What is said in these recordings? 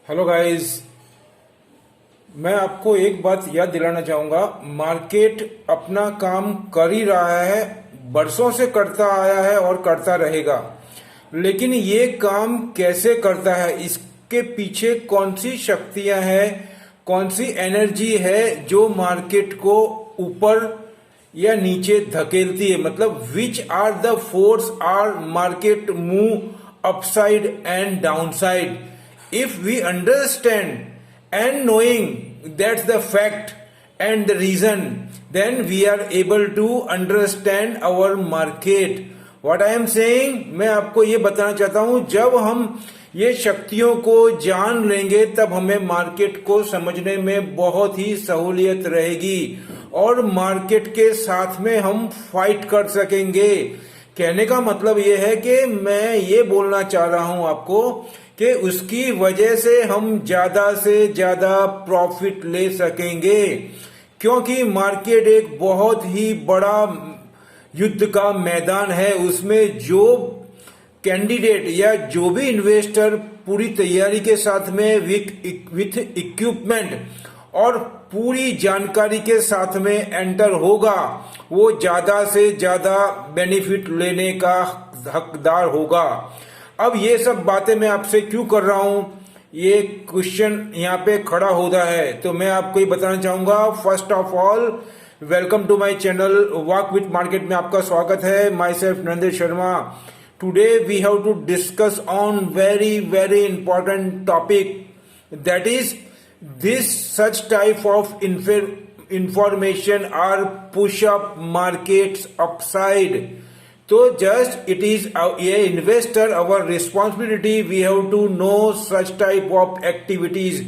Hello guys. मैं आपको एक बात याद दिलाना चाहूंगा। मार्केट अपना काम कर ही रहा है, बरसों से करता आया है और करता रहेगा। लेकिन ये काम कैसे करता है, इसके पीछे कौन सी शक्तियां हैं, कौन सी एनर्जी है जो मार्केट को ऊपर या नीचे धकेलती है, मतलब which are the force are market move upside and downside. If we understand and knowing that's the fact and the reason, then we are able to understand our market. What I am saying, मैं आपको ये बताना चाहता हूं, जब हम ये शक्तियों को जान लेंगे तब हमें मार्केट को समझने में बहुत ही सहूलियत रहेगी और मार्केट के साथ में हम फाइट कर सकेंगे। कहने का मतलब ये है कि मैं ये बोलना चाह रहा हूं आपको कि उसकी वजह से हम ज्यादा से ज्यादा प्रॉफिट ले सकेंगे, क्योंकि मार्केट एक बहुत ही बड़ा युद्ध का मैदान है। उसमें जो कैंडिडेट या जो भी इन्वेस्टर पूरी तैयारी के साथ में विथ इक्विपमेंट और पूरी जानकारी के साथ में एंटर होगा, वो ज्यादा से ज्यादा बेनिफिट लेने का हकदार होगा। अब ये सब बातें मैं आपसे क्यों कर रहा हूं, ये क्वेश्चन यहाँ पे खड़ा होता है, तो मैं आपको ये बताना चाहूंगा। First of all, welcome to my channel walk with market में आपका स्वागत है। Myself Narendra Sharma. Today we have to discuss on very very important topic, that is this such type of information are push up markets upside. तो just it is ये investor our responsibility, we have to know such type of activities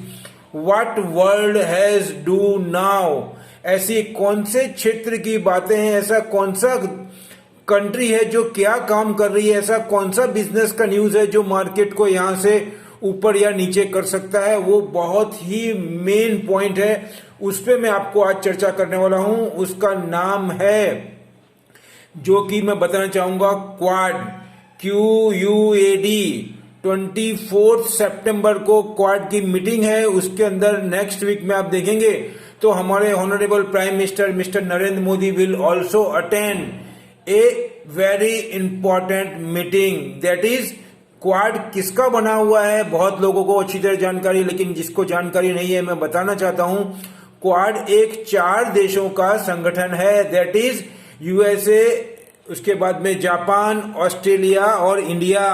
what world has do now. ऐसी कौन से क्षेत्र की बातें हैं, ऐसा कौन सा कंट्री है जो क्या काम कर रही है, ऐसा कौन सा बिजनेस का न्यूज है जो मार्केट को यहां से ऊपर या नीचे कर सकता है, वो बहुत ही मेन पॉइंट है। उस पर मैं आपको आज चर्चा करने वाला हूं। उसका नाम है, जो कि मैं बताना चाहूंगा, क्वाड, QUAD। 24 सितंबर को क्वाड की मीटिंग है। उसके अंदर नेक्स्ट वीक में आप देखेंगे तो हमारे honourable prime minister mister Narendra Modi will also attend A very important meeting. That is quad किसका बना हुआ है, बहुत लोगों को अच्छी तरह जानकारी, लेकिन जिसको जानकारी नहीं है मैं बताना चाहता हूं। क्वाड एक 4 देशों का संगठन है, दैट इज USA, उसके बाद में जापान, ऑस्ट्रेलिया और इंडिया।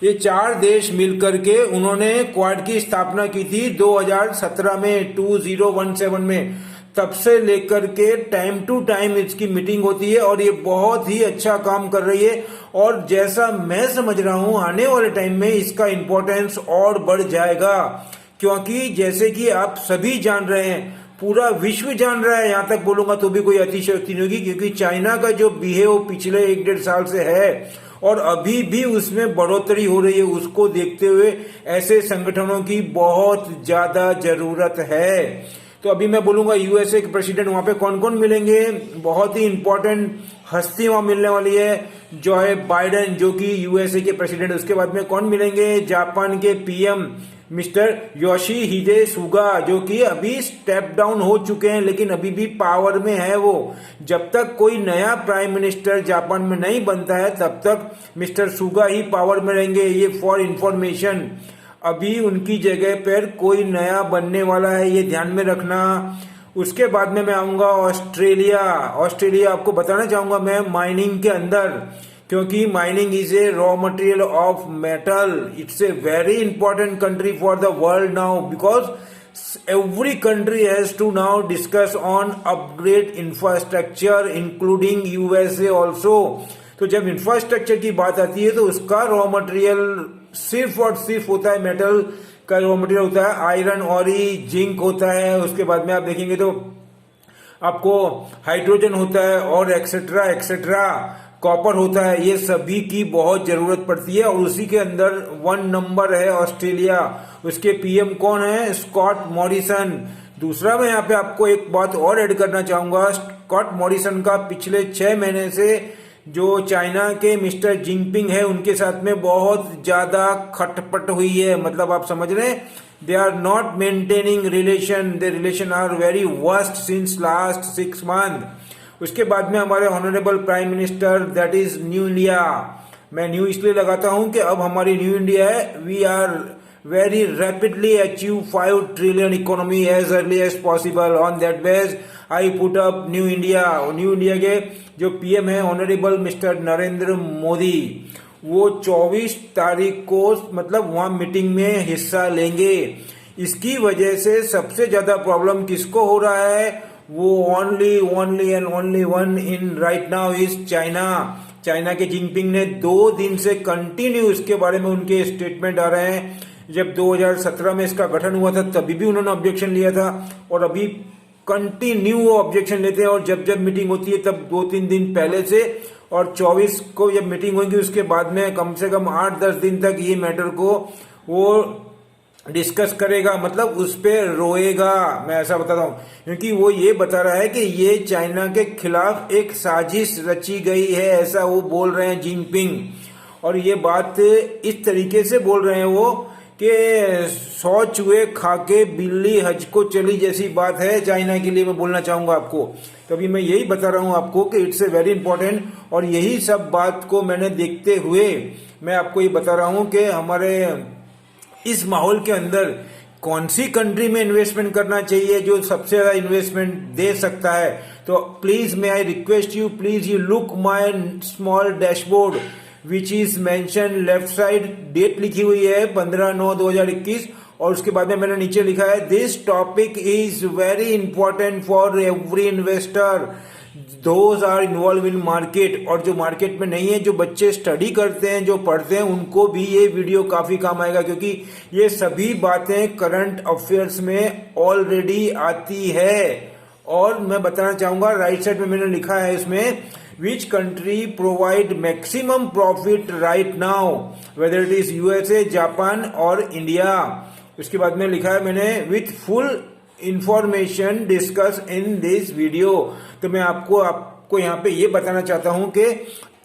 ये 4 देश मिलकर के उन्होंने क्वाड की स्थापना की थी 2017 में, 2017 में। तब से लेकर के टाइम टू टाइम इसकी मीटिंग होती है और ये बहुत ही अच्छा काम कर रही है। और जैसा मैं समझ रहा हूं, आने वाले टाइम में इसका इंपॉर्टेंस और बढ़ जाएगा, क्योंकि जैसे कि आप सभी जान रहे हैं, पूरा विश्व जान रहा है, यहां तक बोलूंगा तो भी कोई अतिशयोक्ति नहीं होगी, क्योंकि चाइना का जो बिहेव पिछले 1-1.5 साल से है और अभी भी उसमें बढ़ोतरी हो रही है, उसको देखते हुए ऐसे संगठनों की बहुत ज्यादा जरूरत है। तो अभी मैं बोलूंगा USA के प्रेसिडेंट, वहां पे कौन कौन मिलेंगे, बहुत ही इंपॉर्टेंट हस्ती वहां मिलने वाली है, जो है बाइडेन, जो कि USA के प्रेसिडेंट। उसके बाद में कौन मिलेंगे, जापान के PM मिस्टर योशिहिदे सुगा, जो कि अभी स्टेप डाउन हो चुके हैं लेकिन अभी भी पावर में है वो। जब तक कोई नया प्राइम मिनिस्टर जापान में नहीं बनता है तब तक मिस्टर सुगा ही पावर में रहेंगे। ये फॉर इंफॉर्मेशन, अभी उनकी जगह पर कोई नया बनने वाला है, ये ध्यान में रखना। उसके बाद में मैं आऊंगा ऑस्ट्रेलिया। ऑस्ट्रेलिया आपको बताना चाहूंगा मैं, माइनिंग के अंदर, क्योंकि mining is a raw material of metal. It's a very important country for the world now, because every country has to now discuss on upgrade infrastructure including USA also. तो जब infrastructure की बात आती है तो उसका रॉ मटेरियल सिर्फ और सिर्फ होता है, मेटल का रॉ मटेरियल होता है, आयरन और जिंक होता है। उसके बाद में आप देखेंगे तो आपको हाइड्रोजन होता है और एक्सेट्रा एक्सेट्रा, कॉपर होता है। ये सभी की बहुत जरूरत पड़ती है और उसी के अंदर 1 नंबर है ऑस्ट्रेलिया। उसके PM कौन है, स्कॉट मॉरिसन। दूसरा, मैं यहाँ पे आपको एक बात और ऐड करना चाहूंगा, स्कॉट मॉरिसन का पिछले 6 महीने से जो चाइना के मिस्टर जिनपिंग है उनके साथ में बहुत ज्यादा खटपट हुई है। मतलब आप समझ रहे हैं, they are not maintaining relation, they relation are very worst since last 6 month. उसके बाद में हमारे honourable prime minister, that is new India. मैं न्यू इसलिए लगाता हूं कि अब हमारी न्यू इंडिया है, we are very rapidly achieve 5 trillion economy as early as possible. On that base I put up new India. New India के जो पीएम है ऑनरेबल मिस्टर नरेंद्र मोदी, वो 24 तारीख को मतलब वहां मीटिंग में हिस्सा लेंगे। इसकी वजह से सबसे ज्यादा प्रॉब्लम किसको हो रहा है, वो only and only one in right now is China. China के जिनपिंग ने 2 दिन से कंटिन्यू इसके बारे में उनके स्टेटमेंट आ रहे हैं। जब 2017 में इसका गठन हुआ था तभी भी उन्होंने ऑब्जेक्शन लिया था और अभी कंटिन्यू वो ऑब्जेक्शन लेते हैं। और जब जब मीटिंग होती है तब 2-3 दिन पहले से, और 24 को जब मीटिंग होगी उसके बाद में कम से कम 8-10 दिन तक ये मैटर को वो डिस्कस करेगा, मतलब उस पर रोएगा। मैं ऐसा बताता हूं क्योंकि वो ये बता रहा है कि ये चाइना के खिलाफ एक साजिश रची गई है, ऐसा वो बोल रहे हैं जिनपिंग। और ये बात इस तरीके से बोल रहे हैं वो कि 100 चूहे खा के बिल्ली हज को चली जैसी बात है चाइना के लिए। मैं बोलना चाहूंगा आपको, तो अभी मैं यही बता रहा हूं आपको कि इट्स ए वेरी इंपॉर्टेंट। और यही सब बात को मैंने देखते हुए मैं आपको ये बता रहा हूं कि हमारे इस माहौल के अंदर कौन सी कंट्री में इन्वेस्टमेंट करना चाहिए जो सबसे ज्यादा इन्वेस्टमेंट दे सकता है। तो please may I request you, please you look my small dashboard which is mention left side, date लिखी हुई है 15/9/2021 और उसके बाद में मैंने नीचे लिखा है this topic is very important for every investor those are involve in market. और जो मार्केट में नहीं है, जो बच्चे स्टडी करते हैं, जो पढ़ते हैं, उनको भी ये वीडियो काफी काम आएगा क्योंकि ये सभी बातें करंट अफेयर्स में ऑलरेडी आती है। और मैं बताना चाहूंगा राइट साइड में मैंने लिखा है इसमें which country provide maximum profit right now whether it is USA, Japan और इंडिया। उसके बाद में लिखा है मैंने with full information discuss in this video। तो मैं आपको यहाँ पे ये बताना चाहता हूँ कि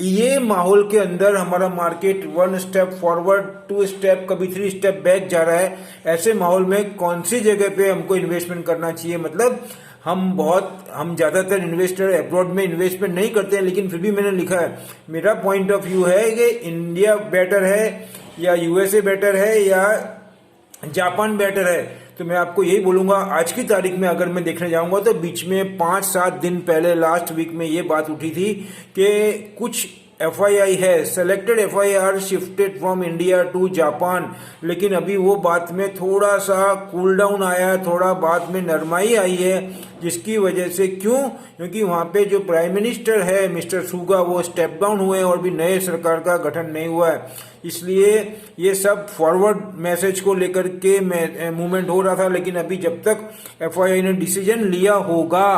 ये माहौल के अंदर हमारा मार्केट 1 स्टेप फॉरवर्ड 2 स्टेप कभी 3 स्टेप बैक जा रहा है। ऐसे माहौल में कौन सी जगह पे हमको इन्वेस्टमेंट करना चाहिए, मतलब हम ज्यादातर इन्वेस्टर अब्रॉड में इन्वेस्टमेंट नहीं करते हैं, लेकिन फिर भी मैंने लिखा है मेरा पॉइंट ऑफ व्यू है कि इंडिया बेटर है या यूएसए बेटर है या जापान बेटर है। तो मैं आपको यही बोलूंगा, आज की तारीख में अगर मैं देखने जाऊंगा तो बीच में 5-7 दिन पहले लास्ट वीक में ये बात उठी थी कि कुछ FII है, selected FIR shifted from India to Japan, लेकिन अभी वो बात में थोड़ा सा कूल डाउन आया है, थोड़ा बात में नरमाई आई है, जिसकी वजह से क्योंकि वहां पे जो प्राइम मिनिस्टर है मिस्टर सुगा वो स्टेप डाउन हुए हैं और भी नए सरकार का गठन नहीं हुआ है। इसलिए ये सब फॉरवर्ड मैसेज को लेकर के मूवमेंट हो रहा था। लेकिन अभी जब तक FII ने डिसीजन लिया होगा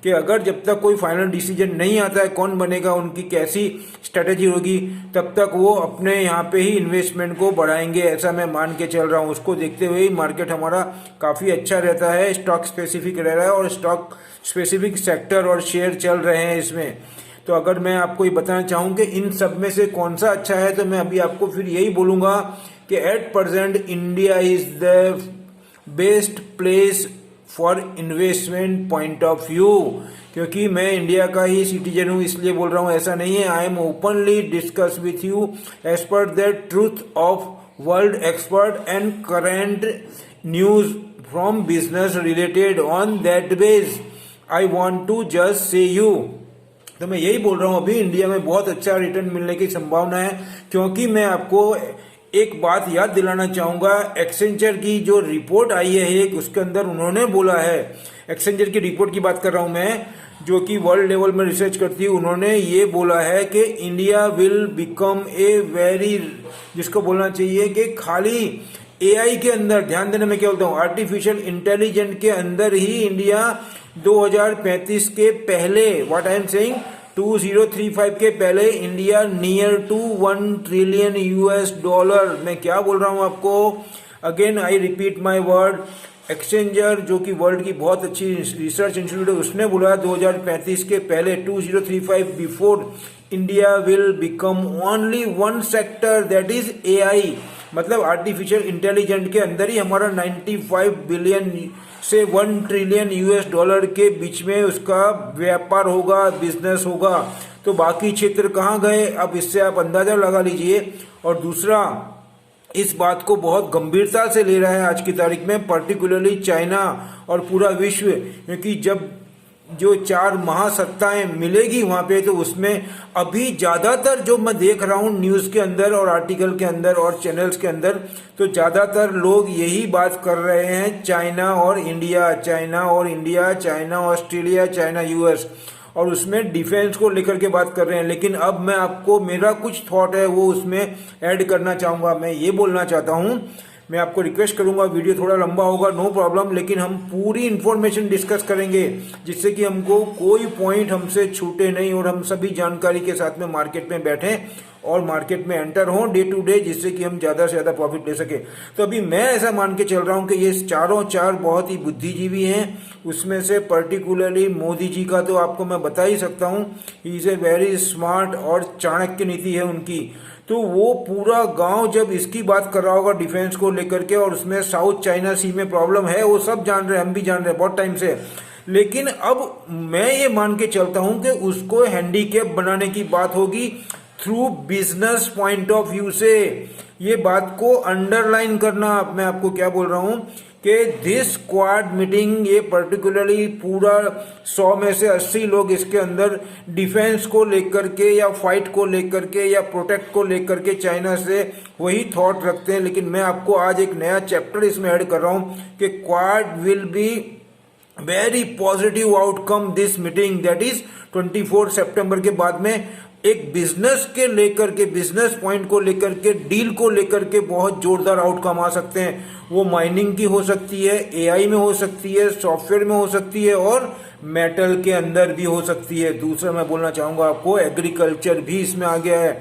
कि अगर जब तक कोई फाइनल डिसीजन नहीं आता है कौन बनेगा, उनकी कैसी स्ट्रेटेजी होगी, तब तक वो अपने यहाँ पे ही इन्वेस्टमेंट को बढ़ाएंगे, ऐसा मैं मान के चल रहा हूँ। उसको देखते हुए ही मार्केट हमारा काफी अच्छा रहता है, स्टॉक स्पेसिफिक रह रहा है और स्टॉक स्पेसिफिक सेक्टर और शेयर चल रहे हैं इसमें। तो अगर मैं आपको ये बताना चाहूँ कि इन सब में से कौन सा अच्छा है, तो मैं अभी आपको फिर यही बोलूंगा कि at present India is the best place for investment point of view, क्योंकि मैं इंडिया का ही सिटीजन हूं इसलिए बोल रहा हूं, ऐसा नहीं है। I am openly discuss with you as per the truth of world expert and current news from business related on that base I want to just say you. तो मैं यही बोल रहा हूं, अभी इंडिया में बहुत अच्छा रिटर्न मिलने की संभावना है, क्योंकि मैं आपको एक बात याद दिलाना चाहूंगा, एक्सेंचर की जो रिपोर्ट आई है एक, उसके अंदर उन्होंने बोला है, एक्सेंचर की रिपोर्ट की बात कर रहा हूं मैं, जो कि वर्ल्ड लेवल में रिसर्च करती है, उन्होंने ये बोला है कि India will become a very, जिसको बोलना चाहिए कि खाली AI के अंदर, ध्यान देने में क्या बोलता हूँ, आर्टिफिशियल इंटेलिजेंट के अंदर ही इंडिया 2035 के पहले, व्हाट आई एम सेइंग 2035 के पहले इंडिया नियर टू 1 ट्रिलियन $। मैं क्या बोल रहा हूं आपको, again I repeat my word, exchanger जो कि वर्ल्ड की बहुत अच्छी रिसर्च इंस्टीट्यूट है, उसने बोला 2035 के पहले 2035 before India will become only one sector that is AI, मतलब आर्टिफिशियल इंटेलिजेंट के अंदर ही हमारा 95 बिलियन से 1 ट्रिलियन यूएस डॉलर के बीच में उसका व्यापार होगा, बिजनेस होगा। तो बाकी क्षेत्र कहाँ गए, अब इससे आप अंदाजा लगा लीजिए। और दूसरा, इस बात को बहुत गंभीरता से ले रहा है आज की तारीख में पर्टिकुलरली चाइना और पूरा विश्व, क्योंकि जब जो 4 महासत्ताएं मिलेगी वहां पे, तो उसमें अभी ज्यादातर जो मैं देख रहा हूं न्यूज के अंदर और आर्टिकल के अंदर और चैनल्स के अंदर, तो ज्यादातर लोग यही बात कर रहे हैं, चाइना और इंडिया, चाइना और India, China Australia, China US, और उसमें डिफेंस को लेकर के बात कर रहे हैं। लेकिन अब मैं आपको मेरा कुछ थॉट है वो उसमें ऐड करना चाहूंगा। मैं ये बोलना चाहता हूं, मैं आपको रिक्वेस्ट करूंगा, वीडियो थोड़ा लंबा होगा, नो प्रॉब्लम, लेकिन हम पूरी इंफॉर्मेशन डिस्कस करेंगे जिससे कि हमको कोई पॉइंट हमसे छूटे नहीं और हम सभी जानकारी के साथ में मार्केट में बैठे और मार्केट में एंटर हों डे टू डे, जिससे कि हम ज्यादा से ज्यादा प्रॉफिट ले सके। तो अभी मैं ऐसा मान के चल रहा हूं कि ये चारों चार बहुत ही बुद्धिजीवी हैं। उसमें से पर्टिकुलरली मोदी जी का तो आपको मैं बता ही सकता हूं, he is a very smart और चाणक्य नीति है उनकी। तो वो पूरा गांव जब इसकी बात कर रहा होगा डिफेंस को लेकर के, और उसमें साउथ चाइना सी में प्रॉब्लम है, वो सब जान रहे हैं, हम भी जान रहे हैं बहुत टाइम से। लेकिन अब मैं ये मान के चलता हूं कि उसको हैंडीकैप बनाने की बात होगी through business point of view से। ये बात को अंडरलाइन करना, मैं आपको क्या बोल रहा हूं कि दिस क्वाड मीटिंग, ये पर्टिकुलरली पूरा 100 में से 80 लोग इसके अंदर डिफेंस को लेकर के या फाइट को लेकर के या प्रोटेक्ट को लेकर के चाइना से वही थॉट रखते हैं। लेकिन मैं आपको आज एक नया चैप्टर इसमें ऐड कर रहा हूं कि quad will be very positive outcome this meeting, that is 24 सितंबर के बाद में एक बिजनेस के लेकर के, बिजनेस पॉइंट को लेकर के, डील को लेकर के बहुत जोरदार आउटकम आ सकते हैं। वो माइनिंग की हो सकती है, एआई में हो सकती है, सॉफ्टवेयर में हो सकती है और मेटल के अंदर भी हो सकती है। दूसरा मैं बोलना चाहूंगा आपको, एग्रीकल्चर भी इसमें आ गया है,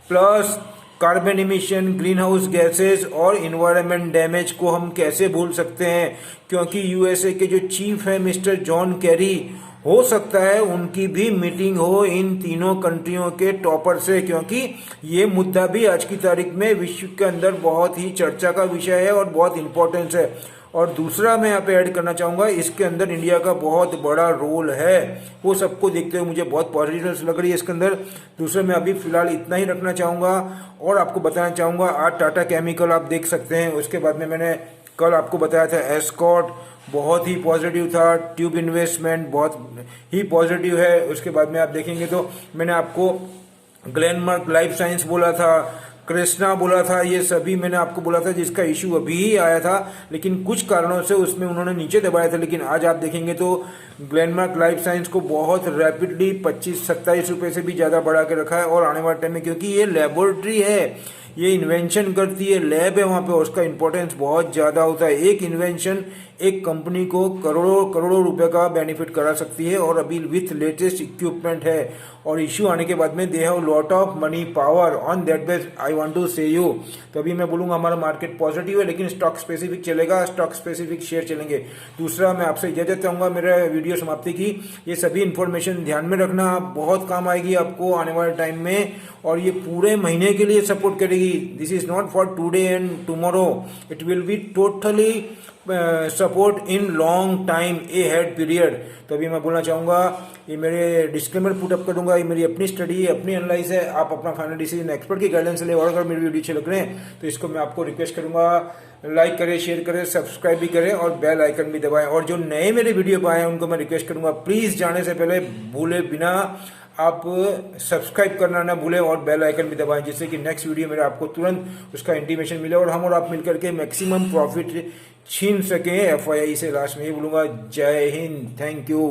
plus carbon emission, green house gases और इन्वायरमेंट डैमेज को हम कैसे भूल सकते हैं, क्योंकि यूएसए के जो चीफ है मिस्टर जॉन कैरी, हो सकता है उनकी भी मीटिंग हो इन तीनों कंट्रियों के टॉपर से, क्योंकि ये मुद्दा भी आज की तारीख में विश्व के अंदर बहुत ही चर्चा का विषय है और बहुत इंपॉर्टेंस है। और दूसरा मैं यहाँ पे ऐड करना चाहूंगा, इसके अंदर इंडिया का बहुत बड़ा रोल है, वो सबको देखते हुए मुझे बहुत पॉजिटिव लग रही है इसके अंदर। दूसरा मैं अभी फिलहाल इतना ही रखना चाहूंगा और आपको बताना चाहूंगा, आज टाटा केमिकल आप देख सकते हैं, उसके बाद में मैंने कल आपको बताया था एस्कॉर्ट बहुत ही पॉजिटिव था, ट्यूब इन्वेस्टमेंट बहुत ही पॉजिटिव है। उसके बाद में आप देखेंगे तो मैंने आपको ग्लेनमार्क लाइफ साइंस बोला था, कृष्णा बोला था, ये सभी मैंने आपको बोला था जिसका इशू अभी ही आया था, लेकिन कुछ कारणों से उसमें उन्होंने नीचे दबाया था। लेकिन आज आप देखेंगे तो ग्लेनमार्क लाइफ साइंस को बहुत रैपिडली 25-27 रुपए से भी ज्यादा बढ़ा के रखा है। और आने वाले टाइम में, क्योंकि ये लेबोरेटरी है, ये इन्वेंशन करती है, लैब है वहां पे, उसका इंपॉर्टेंस बहुत ज्यादा होता है। एक इन्वेंशन एक कंपनी को करोड़ों करोड़ों रुपए का बेनिफिट करा सकती है, और अभी विथ लेटेस्ट इक्विपमेंट है और इश्यू आने के बाद में they have lot of money power on that base, I want to say you. तो अभी मैं बोलूंगा हमारा मार्केट पॉजिटिव है, लेकिन स्टॉक स्पेसिफिक चलेगा, स्टॉक स्पेसिफिक शेयर चलेंगे। दूसरा मैं आपसे इजाजत चाहूंगा मेरा वीडियो समाप्ति की। ये सभी इंफॉर्मेशन ध्यान में रखना, बहुत काम आएगी आपको आने वाले टाइम में, और ये पूरे महीने के लिए सपोर्ट करेगी। This is not for today and tomorrow, it will be totally support in long time A head period. तो अभी मैं बोलना चाहूंगा, ये मेरे डिस्क्लेमर पुट अप कर दूंगा, ये मेरी अपनी स्टडी है, अपनी एनालाइज है, आप अपना फाइनल डिसीजन एक्सपर्ट की गाइडेंस ले। और अगर मेरी वीडियो अच्छे लग रहे हैं तो इसको मैं आपको रिक्वेस्ट करूंगा, लाइक करें, शेयर करें, सब्सक्राइब भी करें और बेल आइकन भी दबाएं। और जो नए मेरे वीडियो पाए हैं उनको मैं रिक्वेस्ट करूंगा, प्लीज जाने से पहले भूले बिना आप सब्सक्राइब करना ना भूलें और बेल आइकन भी दबाएं, जिससे कि नेक्स्ट वीडियो मेरा आपको तुरंत उसका इंटीमेशन मिले और हम और आप मिलकर के मैक्सिमम प्रॉफिट छीन सकें एफआईआई से। लास्ट में ये बोलूंगा, जय हिंद, थैंक यू।